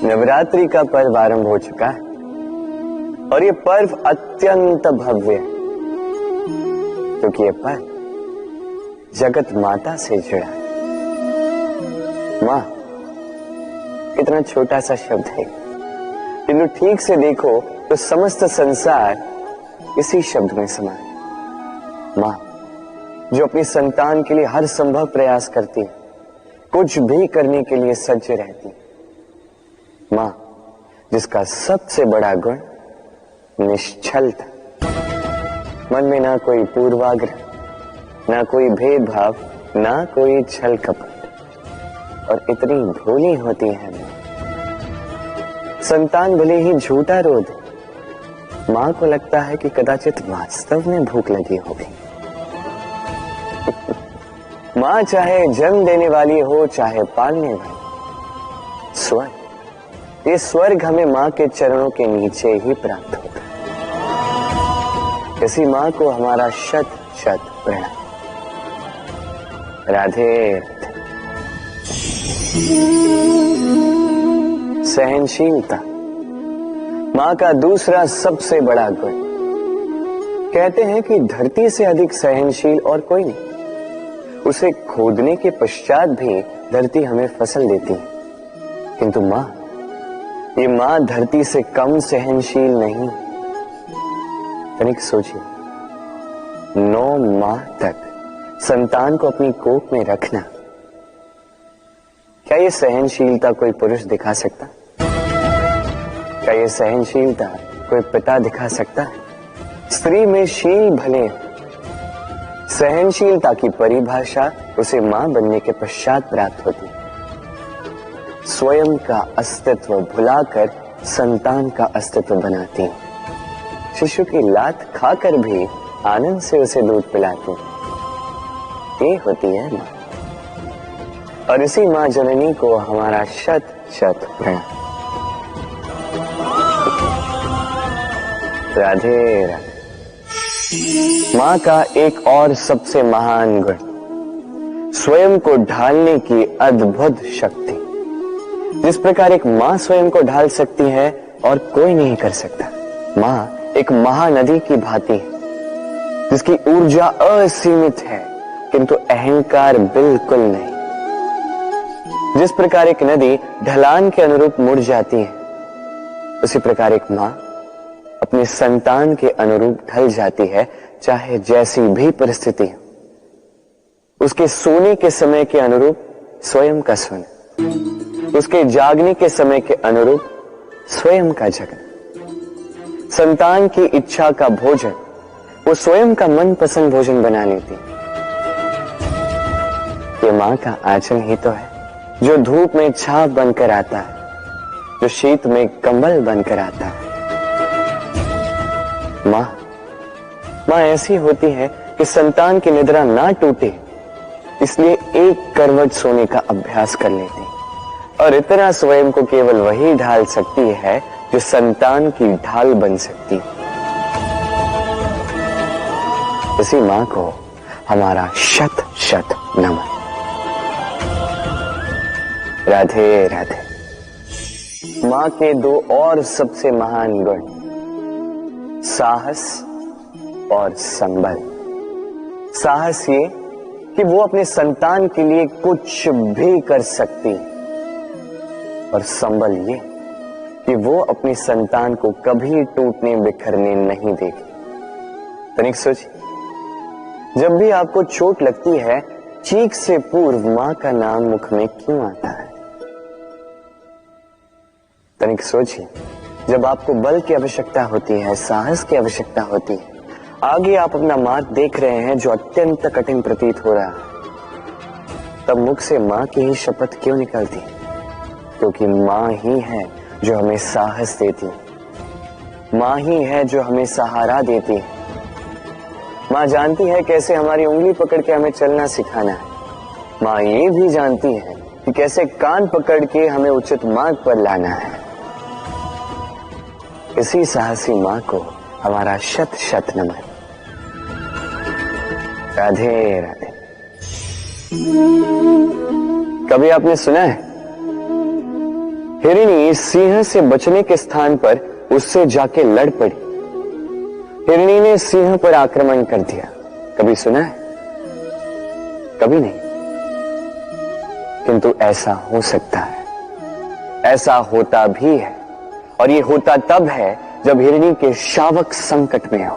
नवरात्रि का पर्व आरंभ हो चुका है और ये पर्व अत्यंत भव्य है क्योंकि ये पर्व जगत माता से जुड़ा है। मां इतना छोटा सा शब्द है, किंतु ठीक से देखो तो समस्त संसार इसी शब्द में समा है। मां जो अपनी संतान के लिए हर संभव प्रयास करती है, कुछ भी करने के लिए सज्ज रहती है। मां जिसका सबसे बड़ा गुण निश्चलता, मन में ना कोई पूर्वाग्रह, ना कोई भेदभाव, ना कोई छल कपट, और इतनी भोली होती है मां। संतान भले ही झूठा रो दे, मां को लगता है कि कदाचित वास्तव में भूख लगी होगी। मां चाहे जन्म देने वाली हो चाहे पालने वाली, स्वर्ग, ये स्वर्ग हमें मां के चरणों के नीचे ही प्राप्त होता है। इसी मां को हमारा शत शत प्रणाम। राधे राधे। सहनशीलता मां का दूसरा सबसे बड़ा गुण। कहते हैं कि धरती से अधिक सहनशील और कोई नहीं। उसे खोदने के पश्चात भी धरती हमें फसल देती है, किंतु मां, ये मां धरती से कम सहनशील नहीं। तनिक सोचिए, 9 माह तक संतान को अपनी कोख में रखना, क्या ये सहनशीलता कोई पुरुष दिखा सकता? क्या ये सहनशीलता कोई पिता दिखा सकता है? स्त्री में शील भले, सहनशीलता की परिभाषा उसे मां बनने के पश्चात प्राप्त होती है। स्वयं का अस्तित्व भुलाकर संतान का अस्तित्व बनाती है। शिशु की लात खाकर भी आनंद से उसे दूध पिलाती है। ये होती है मां, और इसी मां जननी को हमारा शत शत प्रणाम। राधे राधे। मां का एक और सबसे महान गुण, स्वयं को ढालने की अद्भुत शक्ति। जिस प्रकार एक मां स्वयं को ढाल सकती है और कोई नहीं कर सकता। मां एक महानदी की भांति है जिसकी ऊर्जा असीमित है किंतु अहंकार बिल्कुल नहीं। जिस प्रकार एक नदी ढलान के अनुरूप मुड़ जाती है, उसी प्रकार एक मां अपनी संतान के अनुरूप ढल जाती है, चाहे जैसी भी परिस्थिति हो। उसके सोने के समय के अनुरूप स्वयं का सोना, उसके जागने के समय के अनुरूप स्वयं का जगना। संतान की इच्छा का भोजन वो स्वयं का मनपसंद भोजन बना लेती। ये मां का आचरण ही तो है जो धूप में छाप बनकर आता है, जो शीत में कंबल बनकर आता है। मां ऐसी होती है कि संतान की निद्रा ना टूटे, इसलिए एक करवट सोने का अभ्यास कर लेती, और इतना स्वयं को केवल वही ढाल सकती है जो संतान की ढाल बन सकती है। इसी मां को हमारा शत शत नमन। राधे राधे। मां के 2 और सबसे महान गुण, साहस और संबल। साहस ये कि वो अपने संतान के लिए कुछ भी कर सकती, और संबल ये कि वो अपनी संतान को कभी टूटने बिखरने नहीं देगी। तनिक सोचिए, जब भी आपको चोट लगती है, चीख से पूर्व मां का नाम मुख में क्यों आता है? तनिक सोचिए, जब आपको बल की आवश्यकता होती है, साहस की आवश्यकता होती है, आगे आप अपना मार्ग देख रहे हैं जो अत्यंत कठिन प्रतीत हो रहा है, तब मुख से मां की ही शपथ क्यों निकलती? क्योंकि मां ही है जो हमें साहस देती है, मां ही है जो हमें सहारा देती है। मां जानती है कैसे हमारी उंगली पकड़ के हमें चलना सिखाना है। मां ये भी जानती है कि कैसे कान पकड़ के हमें उचित मार्ग पर लाना है। इसी साहसी मां को हमारा शत शत नमन। राधे राधे। कभी आपने सुना है हिरणी सिंह से बचने के स्थान पर उससे जाके लड़ पड़ी। हिरणी ने सिंह पर आक्रमण कर दिया। कभी सुना है? कभी नहीं। किंतु ऐसा हो सकता है, ऐसा होता भी है, और ये होता तब है जब हिरणी के शावक संकट में हो।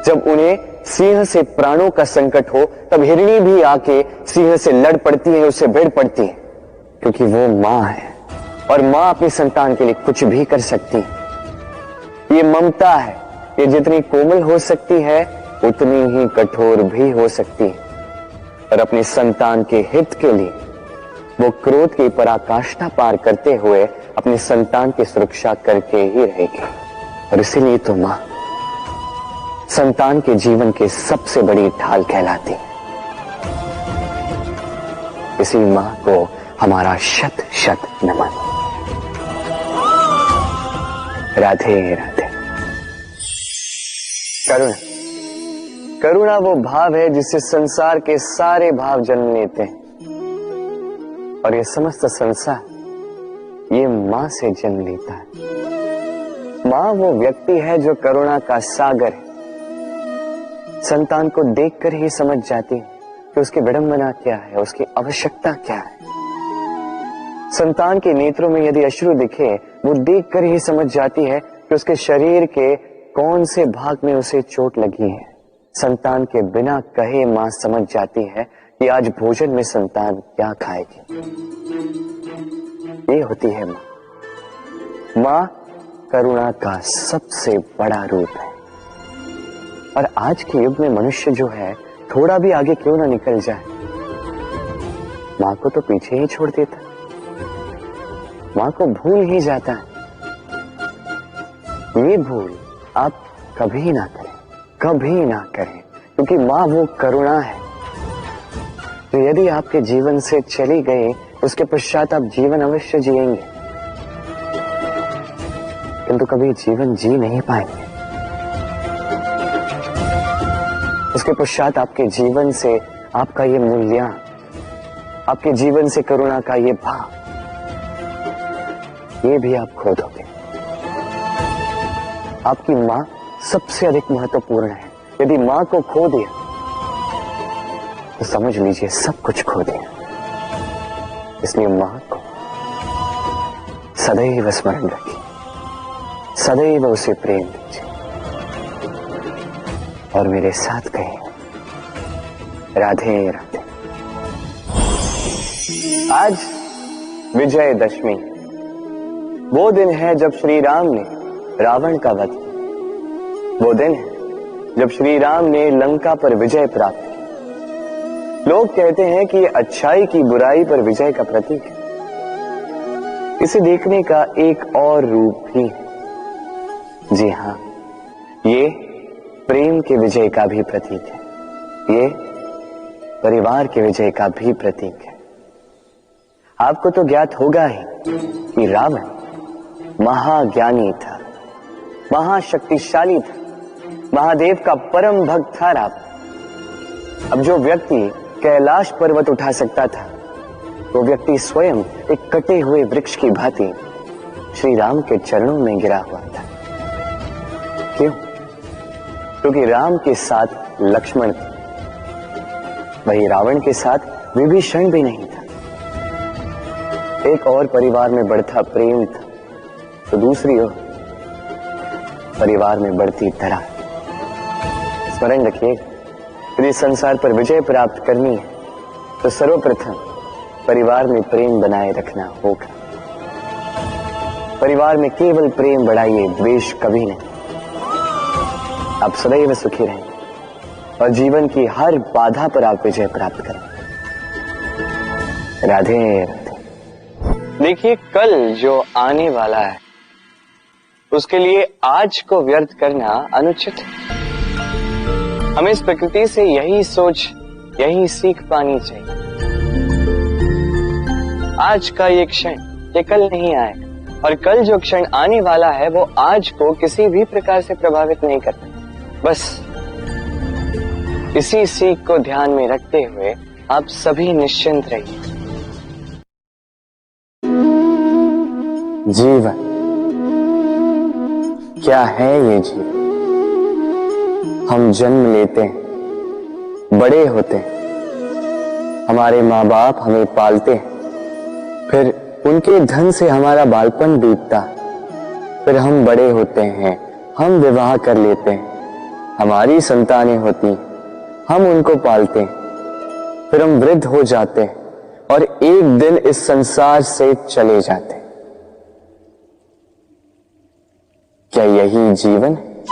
जब उन्हें सिंह से प्राणों का संकट हो, तब हिरणी भी आके सिंह से लड़ पड़ती है, उससे भिड़ पड़ती है, क्योंकि वो मां है और मां अपनी संतान के लिए कुछ भी कर सकती है। ये ममता है, ये जितनी कोमल हो सकती है उतनी ही कठोर भी हो सकती है, और अपनी संतान के हित के लिए वो क्रोध की पराकाष्ठा पार करते हुए अपनी संतान की सुरक्षा करके ही रहेगी। और इसीलिए तो मां संतान के जीवन की सबसे बड़ी ढाल कहलाती है। इसी मां को हमारा शत शत नमन। राधे राधे। करुणा, करुणा वो भाव है जिससे संसार के सारे भाव जन्म लेते हैं, और ये समस्त संसार ये मां से जन्म लेता है। मां वो व्यक्ति है जो करुणा का सागर है। संतान को देखकर ही समझ जाती है कि उसकी विडंबना क्या है, उसकी आवश्यकता क्या है। संतान के नेत्रों में यदि अश्रु दिखे, वो देखकर ही समझ जाती है कि उसके शरीर के कौन से भाग में उसे चोट लगी है। संतान के बिना कहे मां समझ जाती है कि आज भोजन में संतान क्या खाएगी। ये होती है मां। मां करुणा का सबसे बड़ा रूप है। और आज के युग में मनुष्य जो है, थोड़ा भी आगे क्यों ना निकल जाए, मां को तो पीछे ही छोड़ देता, मां को भूल ही जाता है। ये भूल आप कभी ना करें, कभी ना करें, क्योंकि मां वो करुणा है जो यदि आपके जीवन से चली गई, उसके पश्चात आप जीवन अवश्य जिएंगे, किंतु कभी जीवन जी नहीं पाएंगे। उसके पश्चात आपके जीवन से आपका ये मूल्यांकन, आपके जीवन से करुणा का ये भाव, ये भी आप खो दोगे। आपकी मां सबसे अधिक महत्वपूर्ण है। यदि मां को खो दिया तो समझ लीजिए सब कुछ खो दिया। इसलिए मां को सदैव स्मरण रखिए, सदैव उसे प्रेम दीजिए, और मेरे साथ कहिए राधे राधे। आज विजयदशमी, वो दिन है जब श्री राम ने रावण का वध किया। वो दिन है जब श्री राम ने लंका पर विजय प्राप्त की। लोग कहते हैं कि ये अच्छाई की बुराई पर विजय का प्रतीक है। इसे देखने का एक और रूप भी है। जी हां, ये प्रेम के विजय का भी प्रतीक है, ये परिवार के विजय का भी प्रतीक है। आपको तो ज्ञात होगा ही कि रावण महाज्ञानी था, महाशक्तिशाली था, महादेव का परम भक्त था रावण। अब जो व्यक्ति कैलाश पर्वत उठा सकता था, वो व्यक्ति स्वयं एक कटे हुए वृक्ष की भांति श्री राम के चरणों में गिरा हुआ था। क्यों? क्योंकि राम के साथ लक्ष्मण था, वही रावण के साथ विभीषण भी नहीं था। एक और परिवार में बढ़ता प्रेम था, तो दूसरी ओर परिवार में बढ़ती दरार। स्मरण रखिए, यदि संसार पर विजय प्राप्त करनी है तो सर्वप्रथम परिवार में प्रेम बनाए रखना होगा। परिवार में केवल प्रेम बढ़ाइए, द्वेष कभी नहीं। आप सदैव सुखी रहें और जीवन की हर बाधा पर आप विजय प्राप्त करें। राधे राधे। देखिए, कल जो आने वाला है उसके लिए आज को व्यर्थ करना अनुचित है। हमें इस प्रकृति से यही सोच, यही सीख पानी चाहिए। आज का ये क्षण ये कल नहीं आएगा, और कल जो क्षण आने वाला है वो आज को किसी भी प्रकार से प्रभावित नहीं करता। बस इसी सीख को ध्यान में रखते हुए आप सभी निश्चिंत रहिए। जीवन क्या है ये जीवन? हम जन्म लेते हैं, बड़े होते हैं, हमारे माँ बाप हमें पालते हैं, फिर उनके धन से हमारा बालपन बीतता, फिर हम बड़े होते हैं, हम विवाह कर लेते हैं, हमारी संतानें होती हैं, हम उनको पालते हैं, फिर हम वृद्ध हो जाते हैं और एक दिन इस संसार से चले जाते हैं। क्या यही जीवन है?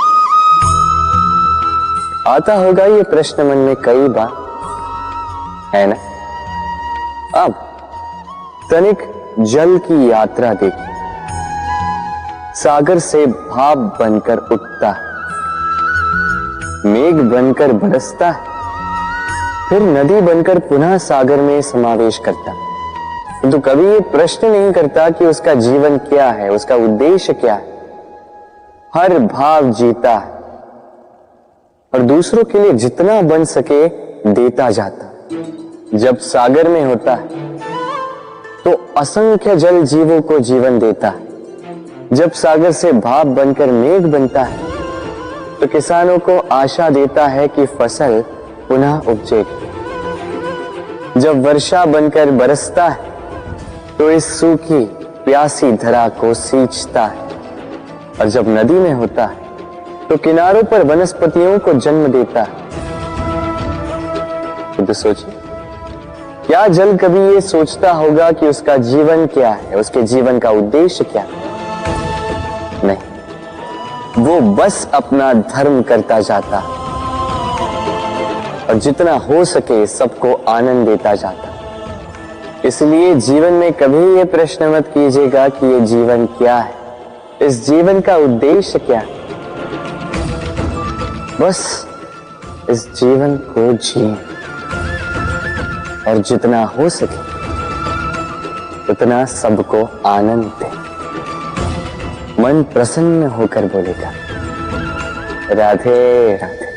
आता होगा ये प्रश्न मन में कई बार, है ना? अब तनिक जल की यात्रा देखिए। सागर से भाप बनकर उठता है, मेघ बनकर बरसता है, फिर नदी बनकर पुनः सागर में समावेश करता है। तो कभी ये प्रश्न नहीं करता कि उसका जीवन क्या है, उसका उद्देश्य क्या है। हर भाव जीता है और दूसरों के लिए जितना बन सके देता जाता। जब सागर में होता है तो असंख्य जल जीवों को जीवन देता है। जब सागर से भाप बनकर मेघ बनता है तो किसानों को आशा देता है कि फसल पुनः उपजेगी। जब वर्षा बनकर बरसता है तो इस सूखी प्यासी धरा को सींचता है। और जब नदी में होता है तो किनारों पर वनस्पतियों को जन्म देता है। तो सोचिए, क्या जल कभी ये सोचता होगा कि उसका जीवन क्या है, उसके जीवन का उद्देश्य क्या है? नहीं, वो बस अपना धर्म करता जाता और जितना हो सके सबको आनंद देता जाता। इसलिए जीवन में कभी ये प्रश्न मत कीजिएगा कि ये जीवन क्या है, इस जीवन का उद्देश्य क्या है। बस इस जीवन को जिए और जितना हो सके उतना सबको आनंद दे। मन प्रसन्न होकर बोलेगा, राधे राधे।